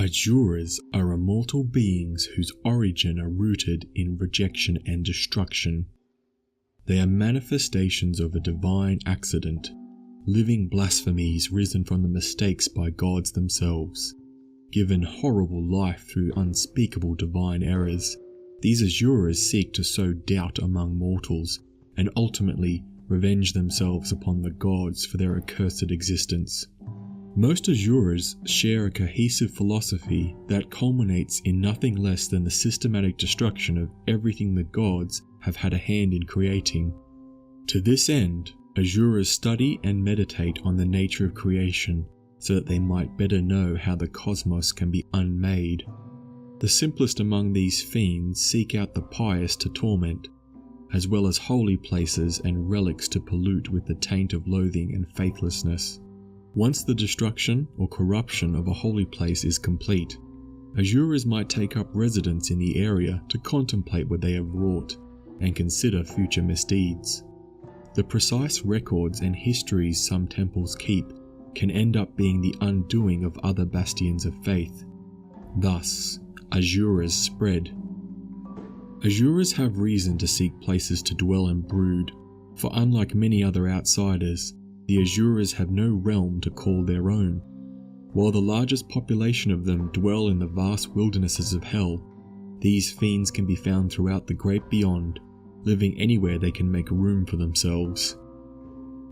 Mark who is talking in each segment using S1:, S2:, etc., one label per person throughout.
S1: Asuras are immortal beings whose origin are rooted in rejection and destruction. They are manifestations of a divine accident, living blasphemies risen from the mistakes by gods themselves. Given horrible life through unspeakable divine errors, these Asuras seek to sow doubt among mortals and ultimately revenge themselves upon the gods for their accursed existence. Most Asuras share a cohesive philosophy that culminates in nothing less than the systematic destruction of everything the gods have had a hand in creating. To this end, Asuras study and meditate on the nature of creation so that they might better know how the cosmos can be unmade. The simplest among these fiends seek out the pious to torment, as well as holy places and relics to pollute with the taint of loathing and faithlessness. Once the destruction or corruption of a holy place is complete, Asuras might take up residence in the area to contemplate what they have wrought and consider future misdeeds. The precise records and histories some temples keep can end up being the undoing of other bastions of faith. Thus, Asuras spread. Asuras have reason to seek places to dwell and brood, for unlike many other outsiders, the Asuras have no realm to call their own. While the largest population of them dwell in the vast wildernesses of hell, these fiends can be found throughout the great beyond, living anywhere they can make room for themselves.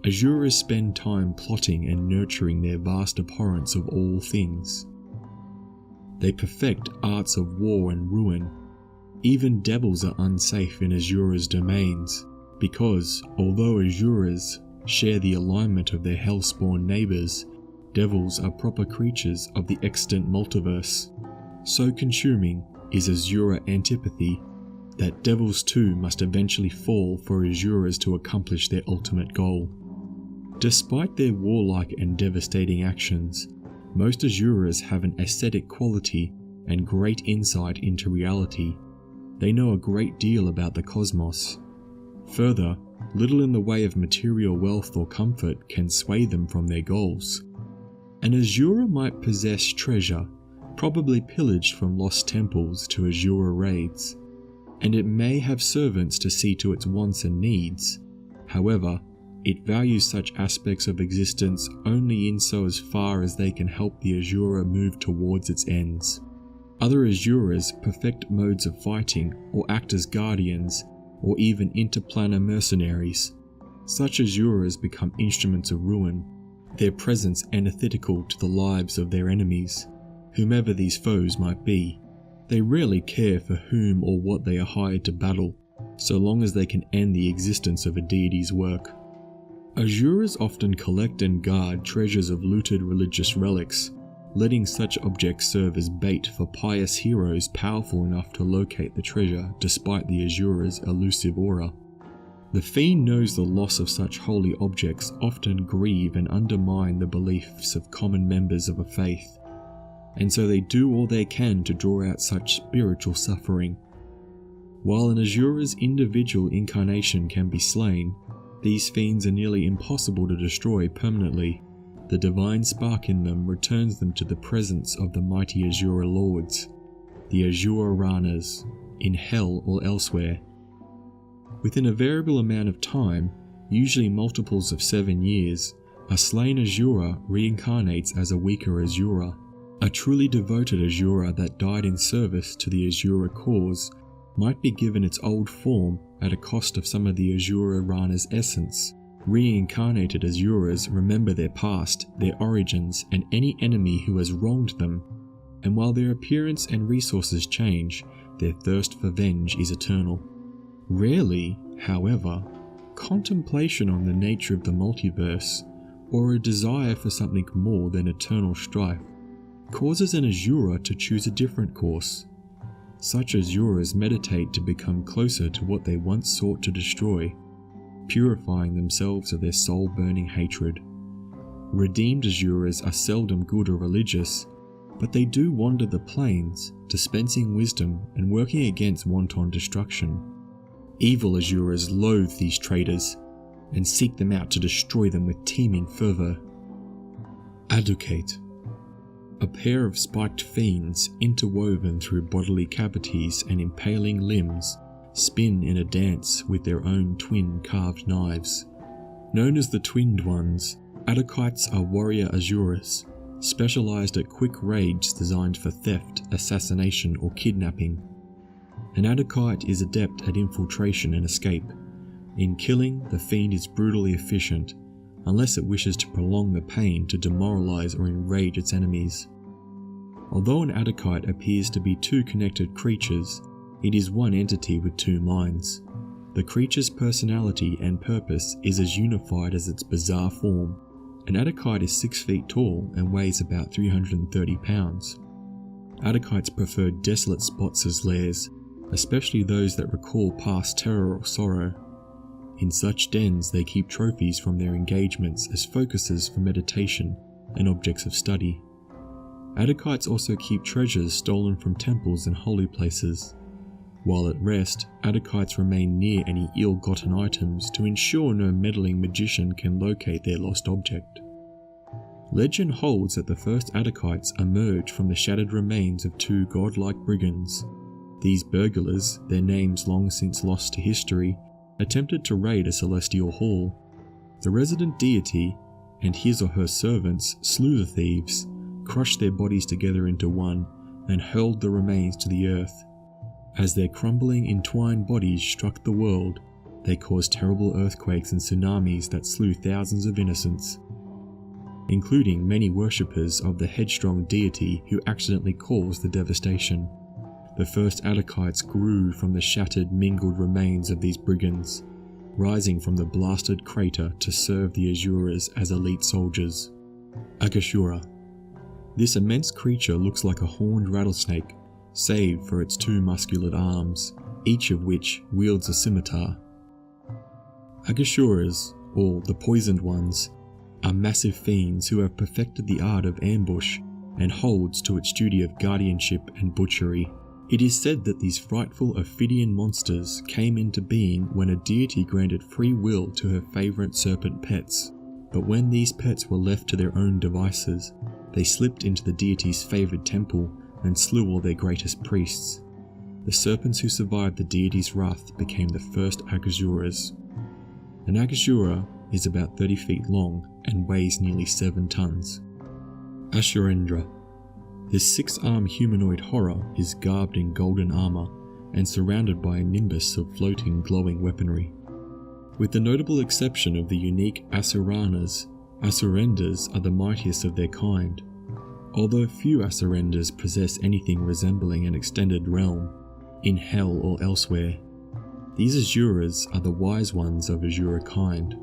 S1: Asuras spend time plotting and nurturing their vast abhorrence of all things. They perfect arts of war and ruin. Even devils are unsafe in Asura's domains, because although Asuras share the alignment of their hell-spawn neighbours, devils are proper creatures of the extant multiverse. So consuming is Asura antipathy that devils too must eventually fall for Asuras to accomplish their ultimate goal. Despite their warlike and devastating actions, most Asuras have an ascetic quality and great insight into reality. They know a great deal about the cosmos. Further, little in the way of material wealth or comfort can sway them from their goals. An Asura might possess treasure, probably pillaged from lost temples to Asura raids, and it may have servants to see to its wants and needs. However, it values such aspects of existence only in so as far as they can help the Asura move towards its ends. Other Asuras perfect modes of fighting or act as guardians or even interplanar mercenaries. Such Asuras become instruments of ruin, their presence antithetical to the lives of their enemies, whomever these foes might be. They rarely care for whom or what they are hired to battle, so long as they can end the existence of a deity's work. Asuras often collect and guard treasures of looted religious relics, letting such objects serve as bait for pious heroes powerful enough to locate the treasure despite the Asura's elusive aura. The fiend knows the loss of such holy objects often grieve and undermine the beliefs of common members of a faith, and so they do all they can to draw out such spiritual suffering. While an Asura's individual incarnation can be slain, these fiends are nearly impossible to destroy permanently. The divine spark in them returns them to the presence of the mighty Asura lords, the Asura Ranas, in hell or elsewhere. Within a variable amount of time, usually multiples of 7 years, a slain Asura reincarnates as a weaker Asura. A truly devoted Asura that died in service to the Asura cause might be given its old form at a cost of some of the Asura Rana's essence. Reincarnated Asuras remember their past, their origins, and any enemy who has wronged them, and while their appearance and resources change, their thirst for vengeance is eternal. Rarely, however, contemplation on the nature of the multiverse, or a desire for something more than eternal strife, causes an Asura to choose a different course. Such Asuras meditate to become closer to what they once sought to destroy, purifying themselves of their soul-burning hatred. Redeemed Asuras are seldom good or religious, but they do wander the plains, dispensing wisdom and working against wanton destruction. Evil Asuras loathe these traitors, and seek them out to destroy them with teeming fervour. Advocate. A pair of spiked fiends, interwoven through bodily cavities and impaling limbs, spin in a dance with their own twin carved knives. Known as the Twinned Ones, Adakites are warrior Asuras, specialized at quick raids designed for theft, assassination, or kidnapping. An Adakite is adept at infiltration and escape. In killing, the fiend is brutally efficient, unless it wishes to prolong the pain to demoralize or enrage its enemies. Although an Adakite appears to be two connected creatures, it is one entity with two minds. The creature's personality and purpose is as unified as its bizarre form. An Adakite is 6 feet tall and weighs about 330 pounds. Adakites prefer desolate spots as lairs, especially those that recall past terror or sorrow. In such dens they keep trophies from their engagements as focuses for meditation and objects of study. Adakites also keep treasures stolen from temples and holy places. While at rest, Adakites remain near any ill-gotten items to ensure no meddling magician can locate their lost object. Legend holds that the first Adakites emerged from the shattered remains of 2 godlike brigands. These burglars, their names long since lost to history, attempted to raid a celestial hall. The resident deity and his or her servants slew the thieves, crushed their bodies together into one, and hurled the remains to the earth. As their crumbling, entwined bodies struck the world, they caused terrible earthquakes and tsunamis that slew thousands of innocents, including many worshippers of the headstrong deity who accidentally caused the devastation. The first Adakites grew from the shattered, mingled remains of these brigands, rising from the blasted crater to serve the Asuras as elite soldiers. Asura. This immense creature looks like a horned rattlesnake, save for its 2 muscular arms, each of which wields a scimitar. Asuras, or the Poisoned Ones, are massive fiends who have perfected the art of ambush and holds to its duty of guardianship and butchery. It is said that these frightful Ophidian monsters came into being when a deity granted free will to her favourite serpent pets, but when these pets were left to their own devices, they slipped into the deity's favoured temple and slew all their greatest priests. The serpents who survived the deity's wrath became the first Asuras. An Asura is about 30 feet long and weighs nearly 7 tons. Asurendra. This 6-armed humanoid horror is garbed in golden armour and surrounded by a nimbus of floating, glowing weaponry. With the notable exception of the unique Asuranas, Asurendras are the mightiest of their kind. Although few Asurendras possess anything resembling an extended realm, in hell or elsewhere. These Asuras are the wise ones of Asura kind.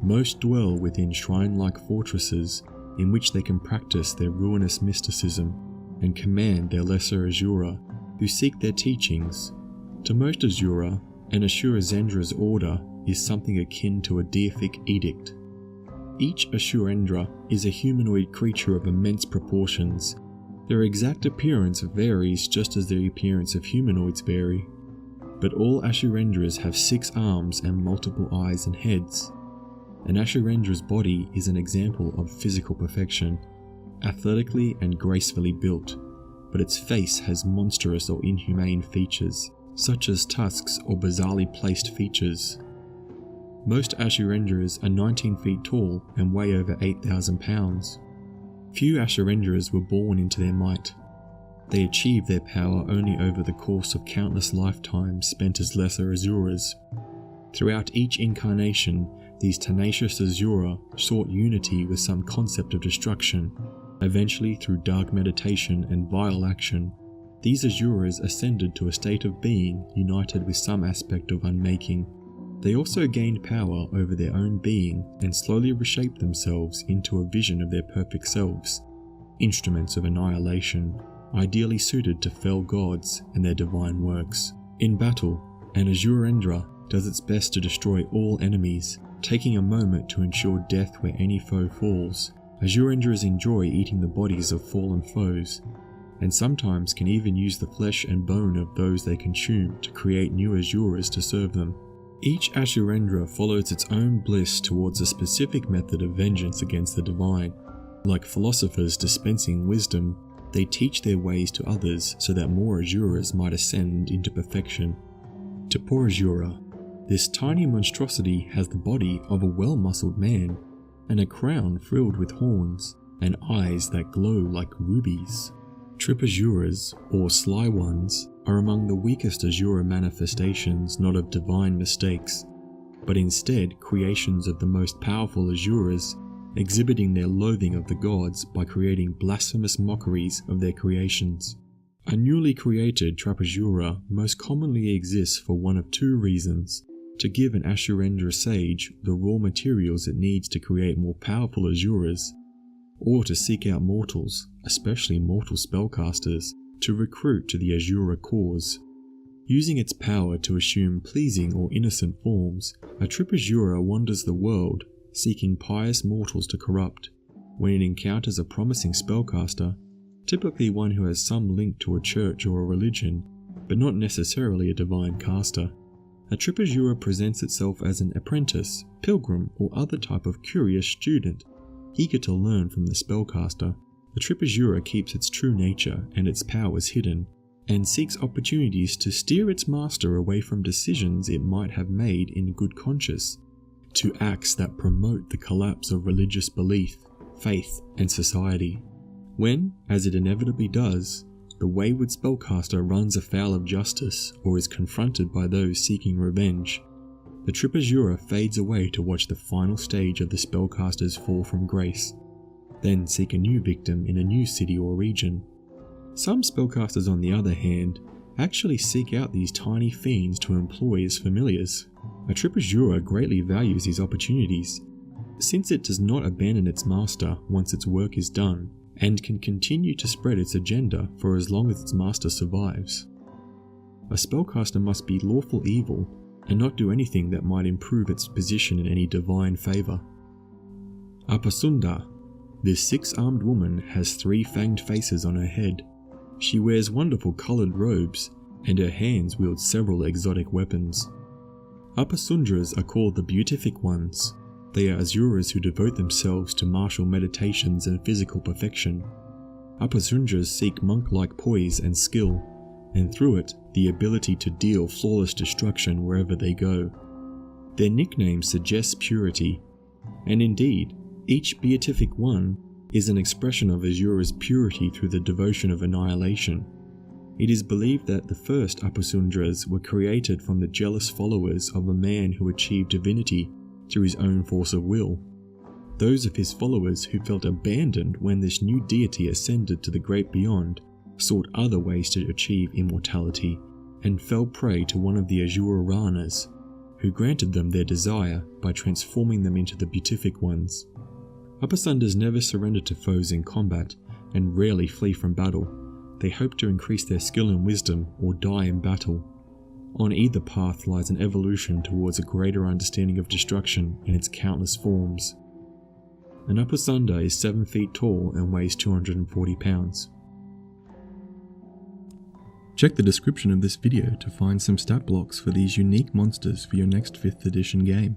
S1: Most dwell within shrine-like fortresses in which they can practice their ruinous mysticism and command their lesser Asura who seek their teachings. To most Asura, an Asurazendra's order is something akin to a deific edict. Each Asurendra is a humanoid creature of immense proportions. Their exact appearance varies just as the appearance of humanoids vary. But all Asurendras have 6 arms and multiple eyes and heads. An Asurendra's body is an example of physical perfection, athletically and gracefully built, but its face has monstrous or inhumane features, such as tusks or bizarrely placed features. Most Asurendras are 19 feet tall and weigh over 8,000 pounds. Few Asurendras were born into their might. They achieved their power only over the course of countless lifetimes spent as lesser Asuras. Throughout each incarnation, these tenacious Asura sought unity with some concept of destruction. Eventually, through dark meditation and vile action, these Asuras ascended to a state of being united with some aspect of unmaking. They also gained power over their own being and slowly reshaped themselves into a vision of their perfect selves, instruments of annihilation, ideally suited to fell gods and their divine works. In battle, an Asurendra does its best to destroy all enemies, taking a moment to ensure death where any foe falls. Asurendras enjoy eating the bodies of fallen foes, and sometimes can even use the flesh and bone of those they consume to create new Asuras to serve them. Each Asurendra follows its own bliss towards a specific method of vengeance against the divine. Like philosophers dispensing wisdom, they teach their ways to others so that more Asuras might ascend into perfection. To poor Asura, this tiny monstrosity has the body of a well-muscled man, and a crown filled with horns, and eyes that glow like rubies. Tripasuras, or Sly Ones, are among the weakest Asura manifestations not of divine mistakes, but instead creations of the most powerful Asuras, exhibiting their loathing of the gods by creating blasphemous mockeries of their creations. A newly created Tripasura most commonly exists for one of two reasons: to give an Asurendra sage the raw materials it needs to create more powerful Asuras, or to seek out mortals, especially mortal spellcasters, to recruit to the Asura cause. Using its power to assume pleasing or innocent forms, a Tripasura wanders the world, seeking pious mortals to corrupt. When it encounters a promising spellcaster, typically one who has some link to a church or a religion, but not necessarily a divine caster, a Tripasura presents itself as an apprentice, pilgrim, or other type of curious student. Eager to learn from the spellcaster, the Tripasura keeps its true nature and its powers hidden, and seeks opportunities to steer its master away from decisions it might have made in good conscience, to acts that promote the collapse of religious belief, faith, and society. When, as it inevitably does, the wayward spellcaster runs afoul of justice or is confronted by those seeking revenge, the Tripasura fades away to watch the final stage of the spellcaster's fall from grace, then seek a new victim in a new city or region. Some spellcasters, on the other hand, actually seek out these tiny fiends to employ as familiars. A Tripasura greatly values these opportunities, since it does not abandon its master once its work is done, and can continue to spread its agenda for as long as its master survives. A spellcaster must be lawful evil, and not do anything that might improve its position in any divine favour. Apasunda. This six-armed woman has three fanged faces on her head. She wears wonderful coloured robes, and her hands wield several exotic weapons. Apasundras are called the Beatific Ones. They are Asuras who devote themselves to martial meditations and physical perfection. Apasundras seek monk-like poise and skill, and through it, the ability to deal flawless destruction wherever they go. Their nickname suggests purity, and indeed, each Beatific One is an expression of Asura's purity through the devotion of annihilation. It is believed that the first Apasundras were created from the jealous followers of a man who achieved divinity through his own force of will. Those of his followers who felt abandoned when this new deity ascended to the great beyond sought other ways to achieve immortality, and fell prey to one of the Asura Ranas, who granted them their desire by transforming them into the Beatific Ones. Apasundas never surrender to foes in combat, and rarely flee from battle. They hope to increase their skill and wisdom, or die in battle. On either path lies an evolution towards a greater understanding of destruction in its countless forms. An Apasunda is 7 feet tall and weighs 240 pounds. Check the description of this video to find some stat blocks for these unique monsters for your next 5th edition game.